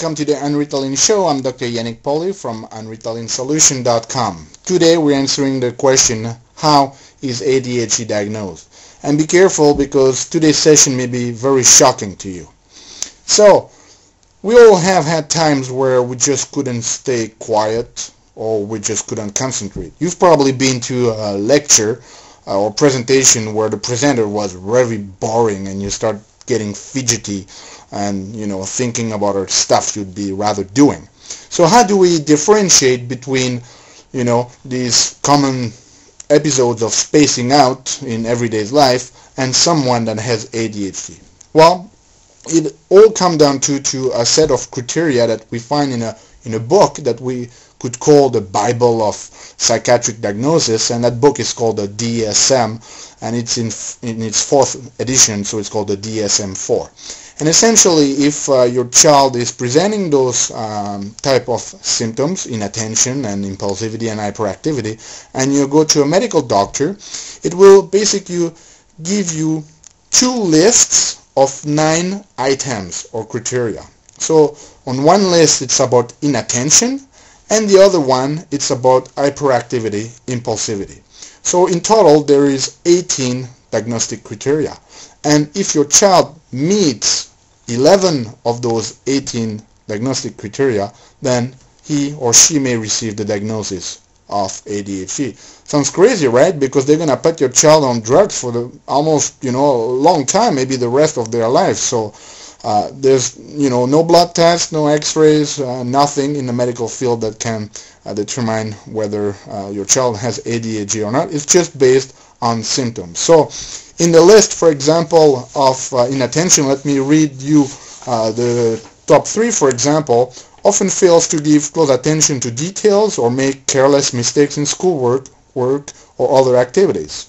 welcome to the Unritalin Show. I'm Dr. Yannick Poli from unritalinsolution.com. Today we're answering the question, how is ADHD diagnosed? And be careful because today's session may be very shocking to you. So, we all have had times where we just couldn't stay quiet or we just couldn't concentrate. You've probably been to a lecture or presentation where the presenter was very boring and you start getting fidgety and thinking about our stuff you'd be rather doing. So how do we differentiate between these common episodes of spacing out in everyday life and someone that has ADHD? Well, it all comes down to a set of criteria that we find in a book that we could call the Bible of psychiatric diagnosis, and that book is called the DSM, and it's in its fourth edition, so it's called the DSM-4. And essentially, if your child is presenting those type of symptoms, inattention and impulsivity and hyperactivity, and you go to a medical doctor, it will basically give you two lists of 9 items or criteria. So on one list it's about inattention, and the other one it's about hyperactivity, impulsivity. So in total there is 18 diagnostic criteria, and if your child meets 11 of those 18 diagnostic criteria, then he or she may receive the diagnosis of ADHD. Sounds crazy, right? Because they're gonna put your child on drugs for the almost a long time, maybe the rest of their life. So there's no blood tests, no x-rays, nothing in the medical field that can determine whether your child has ADHD or not. It's just based on symptoms. So in the list, for example, of inattention, let me read you the top 3. For example, often fails to give close attention to details or make careless mistakes in schoolwork, work, or other activities.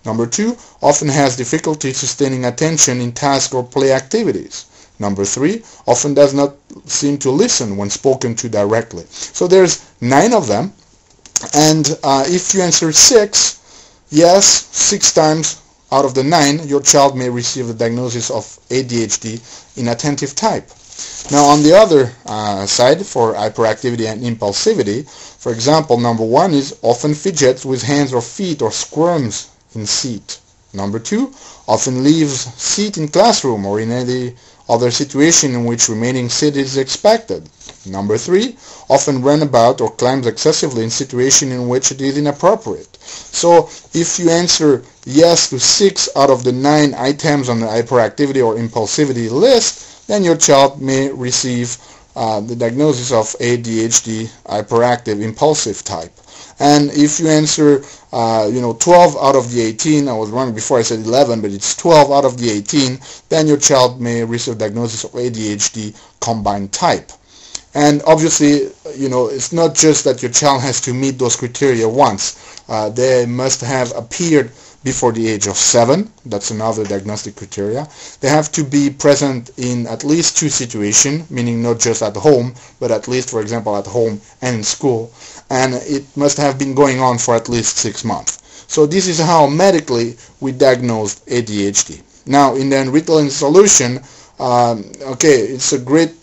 Number 2, often has difficulty sustaining attention in task or play activities. Number 3, often does not seem to listen when spoken to directly. So there's 9 of them, and if you answer 6, yes, 6 times out of the 9, your child may receive the diagnosis of ADHD inattentive type. Now on the other side, for hyperactivity and impulsivity, for example, number 1 is often fidgets with hands or feet or squirms in seat. Number 2, often leaves seat in classroom or in any other situation in which remaining seat is expected. Number 3, often run about or climbs excessively in situation in which it is inappropriate. So if you answer yes to 6 out of the 9 items on the hyperactivity or impulsivity list, then your child may receive the diagnosis of ADHD hyperactive impulsive type. And if you answer 12 out of the 18, I was wrong before, I said 11, but it's 12 out of the 18, then your child may receive diagnosis of ADHD combined type. And obviously, it's not just that your child has to meet those criteria once. They must have appeared before the age of 7. That's another diagnostic criteria. They have to be present in at least 2 situations, meaning not just at home, but at least, for example, at home and in school. And it must have been going on for at least 6 months. So this is how medically we diagnosed ADHD. Now, in the Unritalin solution, it's a great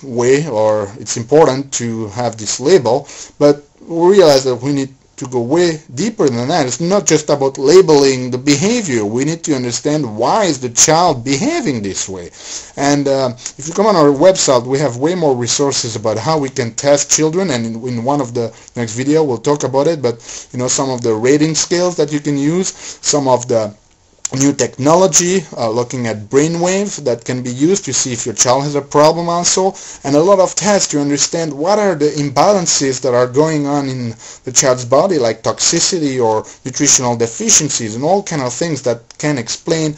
way, or it's important to have this label, but we realize that we need to go way deeper than that. It's not just about labeling the behavior. We need to understand why is the child behaving this way. And if you come on our website, we have way more resources about how we can test children, and in one of the next video we'll talk about it, but some of the rating scales that you can use, some of the new technology, looking at brainwave that can be used to see if your child has a problem also, and a lot of tests to understand what are the imbalances that are going on in the child's body, like toxicity or nutritional deficiencies and all kind of things that can explain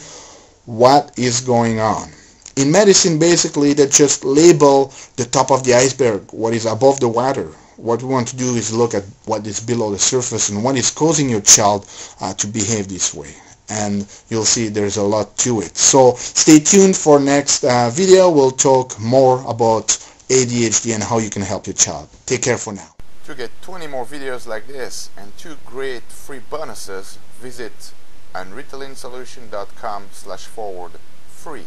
what is going on. In medicine, basically, they just label the top of the iceberg, what is above the water. What we want to do is look at what is below the surface and what is causing your child to behave this way. And you'll see there's a lot to it. So stay tuned for next video. We'll talk more about ADHD and how you can help your child. Take care for now. To get 20 more videos like this and 2 great free bonuses, visit unritalinsolution.com/free.